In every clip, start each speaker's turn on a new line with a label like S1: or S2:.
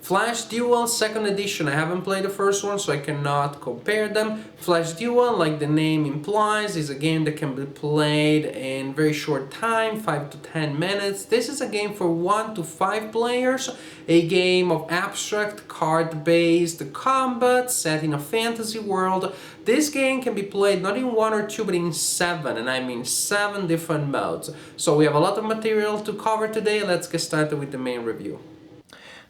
S1: Flash Duel, second edition. I haven't played the first one, so I cannot compare them. Flash Duel, like the name implies, is a game that can be played in very short time, 5 to 10 minutes. This is a game for 1 to 5 players, a game of abstract card-based combat set in a fantasy world. This game can be played not in 1 or 2, but in 7, and I mean 7 different modes. So we have a lot of material to cover today. Let's get started with the main review.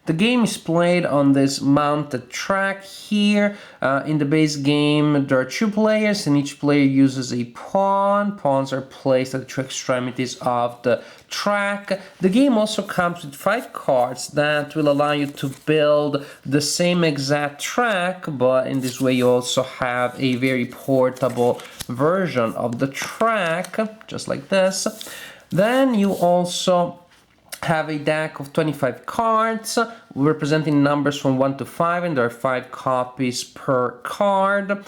S1: The game is played on this mounted track here. In the base game, there are 2 players, and each player uses a pawn. Pawns are placed at the 2 extremities of the track. The game also comes with 5 cards that will allow you to build the same exact track, but in this way you also have a very portable version of the track, just like this. Then you also have a deck of 25 cards representing numbers from 1 to 5, and there are 5 copies per card.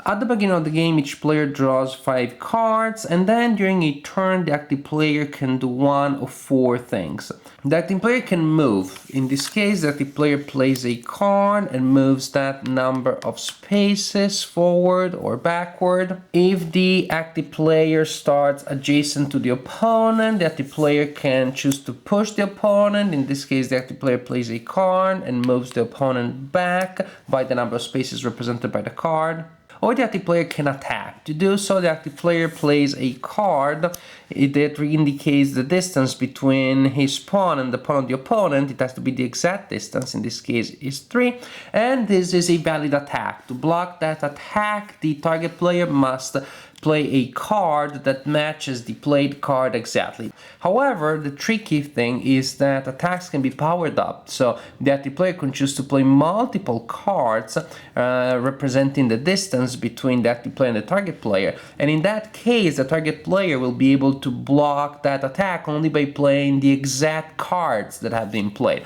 S1: At the beginning of the game, each player draws 5 cards, and then during a turn, the active player can do one of 4 things. The active player can move. In this case, the active player plays a card and moves that number of spaces forward or backward. If the active player starts adjacent to the opponent, the active player can choose to push the opponent. In this case, the active player plays a card and moves the opponent back by the number of spaces represented by the card. Or the active player can attack. To do so, the active player plays a card that indicates the distance between his pawn and the pawn of the opponent. It has to be the exact distance, in this case is 3, and this is a valid attack. To block that attack, the target player must play a card that matches the played card exactly. However, the tricky thing is that attacks can be powered up, so the active player can choose to play multiple cards representing the distance between the active player and the target player, and in that case the target player will be able to block that attack only by playing the exact cards that have been played.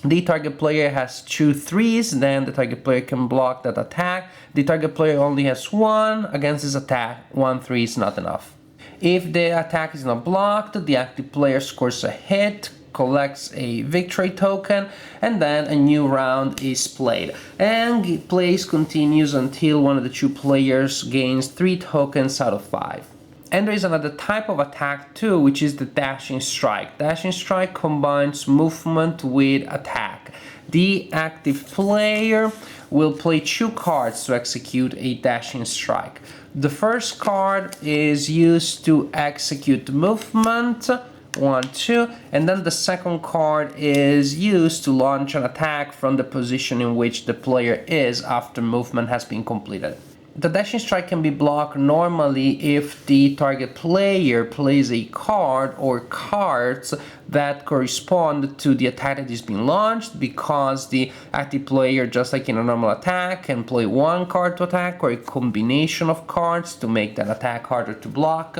S1: The target player has 2 threes, then the target player can block that attack. The target player only has 1 against his attack. 1 3 is not enough. If the attack is not blocked, the active player scores a hit, collects a victory token, and then a new round is played. And play continues until one of the 2 players gains 3 tokens out of 5. And there is another type of attack too, which is the dashing strike. Dashing strike combines movement with attack. The active player will play 2 cards to execute a dashing strike. The first card is used to execute movement, 1, 2, and then the second card is used to launch an attack from the position in which the player is after movement has been completed. The dashing strike can be blocked normally if the target player plays a card or cards that correspond to the attack that is being launched, because the active player, just like in a normal attack, can play 1 card to attack or a combination of cards to make that attack harder to block.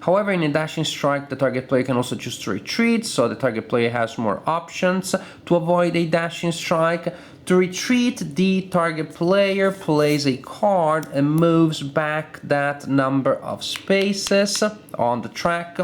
S1: However, in a dashing strike, the target player can also choose to retreat, so the target player has more options to avoid a dashing strike. To retreat, the target player plays a card and moves back that number of spaces on the track.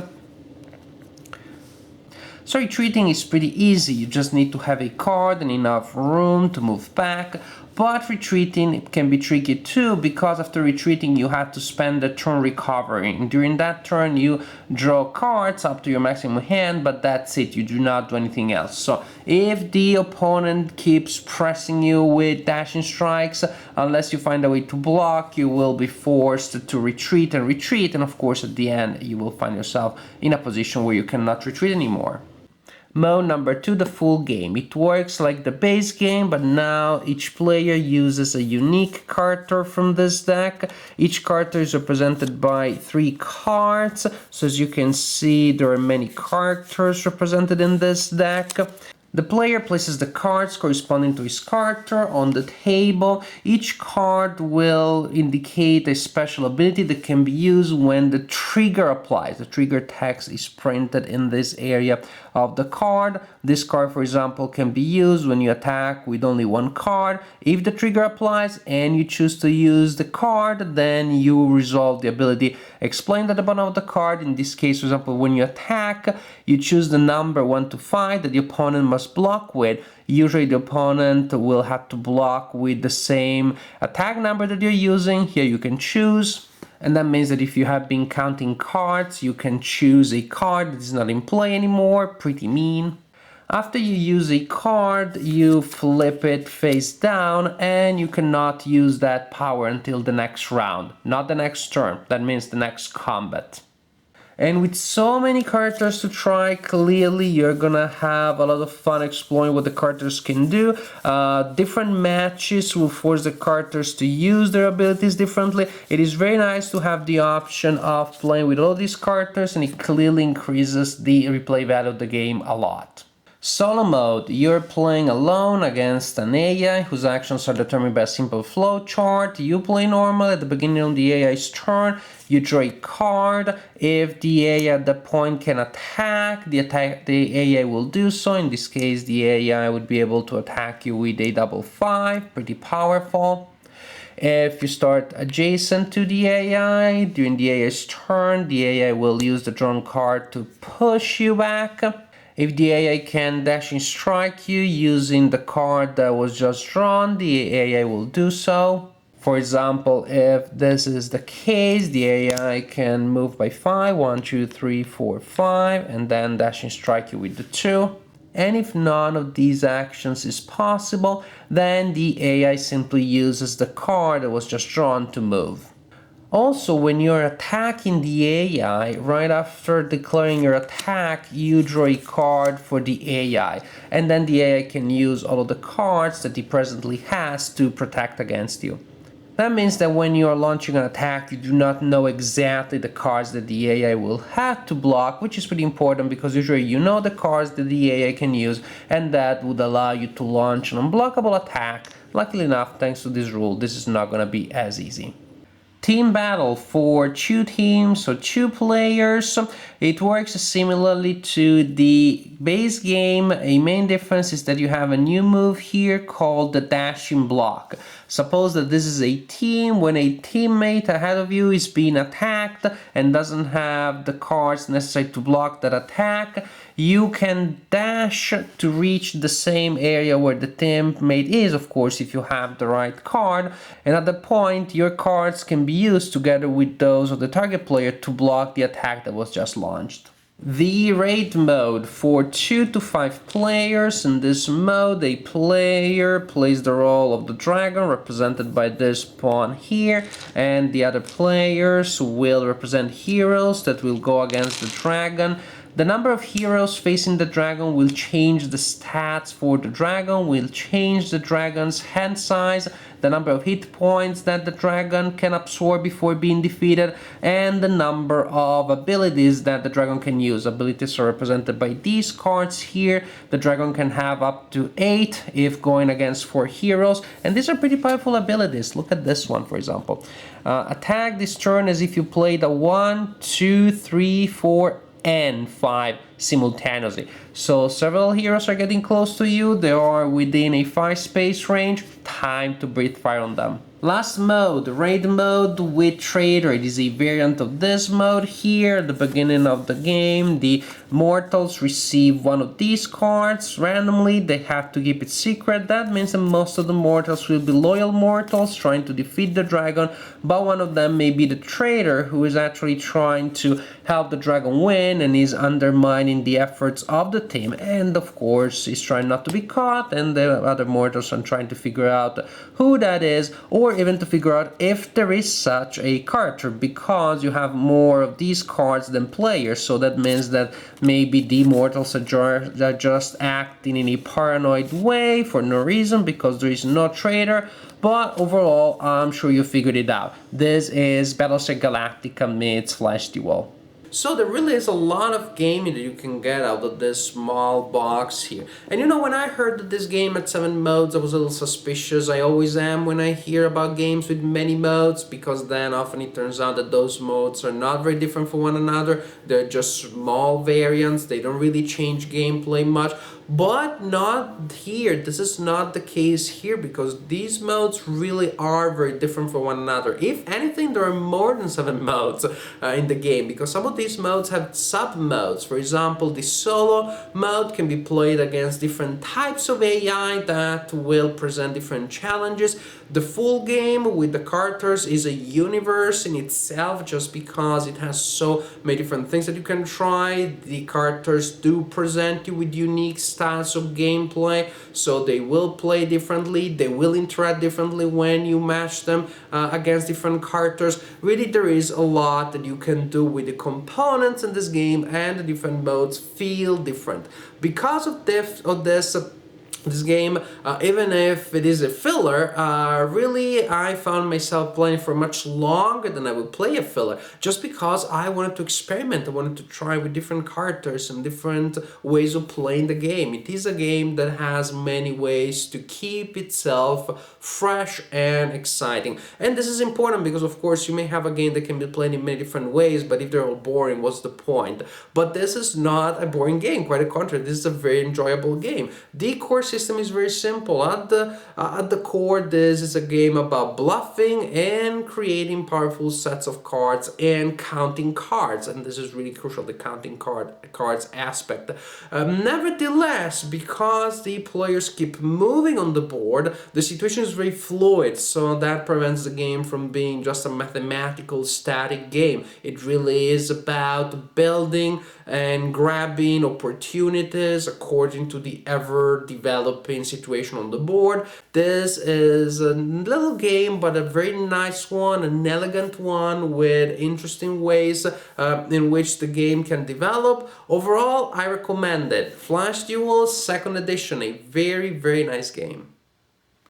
S1: So retreating is pretty easy, you just need to have a card and enough room to move back. But retreating, it can be tricky too, because after retreating you have to spend a turn recovering. During that turn you draw cards up to your maximum hand, but that's it, you do not do anything else. So if the opponent keeps pressing you with dashing strikes, unless you find a way to block, you will be forced to retreat, and of course at the end you will find yourself in a position where you cannot retreat anymore. Mode number 2, the full game. It works like the base game, but now each player uses a unique character from this deck. Each character is represented by 3 cards, so as you can see there are many characters represented in this deck. The player places the cards corresponding to his character on the table. Each card will indicate a special ability that can be used when the trigger applies. The trigger text is printed in this area of the card. This card, for example, can be used when you attack with only 1 card. If the trigger applies and you choose to use the card, then you resolve the ability explained at the bottom of the card. In this case, for example, when you attack, you choose the number 1 to 5 that the opponent must must block with. Usually the opponent will have to block with the same attack number that you're using. Here you can choose. And that means that if you have been counting cards, you can choose a card that is not in play anymore. Pretty mean. After you use a card, you flip it face down and you cannot use that power until the next round, not the next turn. That means the next combat. And with so many characters to try, clearly you're gonna have a lot of fun exploring what the characters can do. Different matches will force the characters to use their abilities differently. It is very nice to have the option of playing with all these characters, and it clearly increases the replay value of the game a lot. Solo mode, you're playing alone against an AI whose actions are determined by a simple flow chart. You play normal. At the beginning of the AI's turn, you draw a card. If the AI at that point can attack, the AI will do so. In this case, the AI would be able to attack you with a 5/5, pretty powerful. If you start adjacent to the AI, during the AI's turn, the AI will use the drawn card to push you back. If the AI can dash and strike you using the card that was just drawn, the AI will do so. For example, if this is the case, the AI can move by 5, 1, 2, 3, 4, 5, and then dash and strike you with the 2. And if none of these actions is possible, then the AI simply uses the card that was just drawn to move. Also, when you're attacking the AI, right after declaring your attack, you draw a card for the AI. And then the AI can use all of the cards that he presently has to protect against you. That means that when you are launching an attack, you do not know exactly the cards that the AI will have to block, which is pretty important because usually you know the cards that the AI can use, and that would allow you to launch an unblockable attack. Luckily enough, thanks to this rule, this is not going to be as easy. Team battle for 2 teams or 2 players. It works similarly to the base game. A main difference is that you have a new move here called the dashing block. Suppose that this is a team. When a teammate ahead of you is being attacked and doesn't have the cards necessary to block that attack, you can dash to reach the same area where the teammate is, of course, if you have the right card. And at that point, your cards can be used together with those of the target player to block the attack that was just launched. The raid mode for 2 to 5 players. In this mode, a player plays the role of the dragon, represented by this pawn here, and the other players will represent heroes that will go against the dragon. The number of heroes facing the dragon will change the stats for the dragon, will change the dragon's hand size, the number of hit points that the dragon can absorb before being defeated, and the number of abilities that the dragon can use. Abilities are represented by these cards here. The dragon can have up to 8 if going against 4 heroes, and these are pretty powerful abilities. Look at this one, for example. Attack this turn as if you played a 1, 2, 3, 4, and 5 simultaneously. So several heroes are getting close to you. They are within a 5 space range. Time to breathe fire on them. Last mode, raid mode with trader. It is a variant of this mode here. At the beginning of the game, the mortals receive one of these cards randomly. They have to keep it secret. That means that most of the mortals will be loyal mortals trying to defeat the dragon, but one of them may be the traitor who is actually trying to help the dragon win and is undermining the efforts of the team, and of course is trying not to be caught, and the other mortals are trying to figure out who that is, or even to figure out if there is such a character, because you have more of these cards than players. So that means that maybe the mortals are just acting in a paranoid way for no reason because there is no traitor. But overall, I'm sure you figured it out. This is Battlestar Galactica meets Flash Duel. So there really is a lot of gaming that you can get out of this small box here. And you know, when I heard that this game had 7 modes, I was a little suspicious. I always am when I hear about games with many modes, because then often it turns out that those modes are not very different from one another. They're just small variants. They don't really change gameplay much. but not here. This is not the case here because these modes really are very different from one another. If anything, there are more than 7 modes in the game, because some of these modes have sub-modes. For example, the solo mode can be played against different types of AI that will present different challenges. The full game with the characters is a universe in itself, just because it has so many different things that you can try. The characters do present you with unique styles of gameplay, so they will play differently, they will interact differently when you match them against different characters. Really, there is a lot that you can do with the components in this game, and the different modes feel different. Because of this game, even if it is a filler, really I found myself playing for much longer than I would play a filler, just because I wanted to experiment. I wanted to try with different characters and different ways of playing the game. It is a game that has many ways to keep itself fresh and exciting. And this is important because, of course, you may have a game that can be played in many different ways, but if they're all boring, what's the point? But this is not a boring game, quite the contrary. This is a very enjoyable game. The core system is very simple. At the core, this is a game about bluffing and creating powerful sets of cards and counting cards, and this is really crucial, the counting cards aspect. Nevertheless, because the players keep moving on the board, the situation is very fluid, so that prevents the game from being just a mathematical static game. It really is about building and grabbing opportunities according to the ever-developing situation on the board. This is a little game, but a very nice one, an elegant one with interesting ways in which the game can develop. Overall, I recommend it. Flash Duel 2nd edition, a very, very nice game.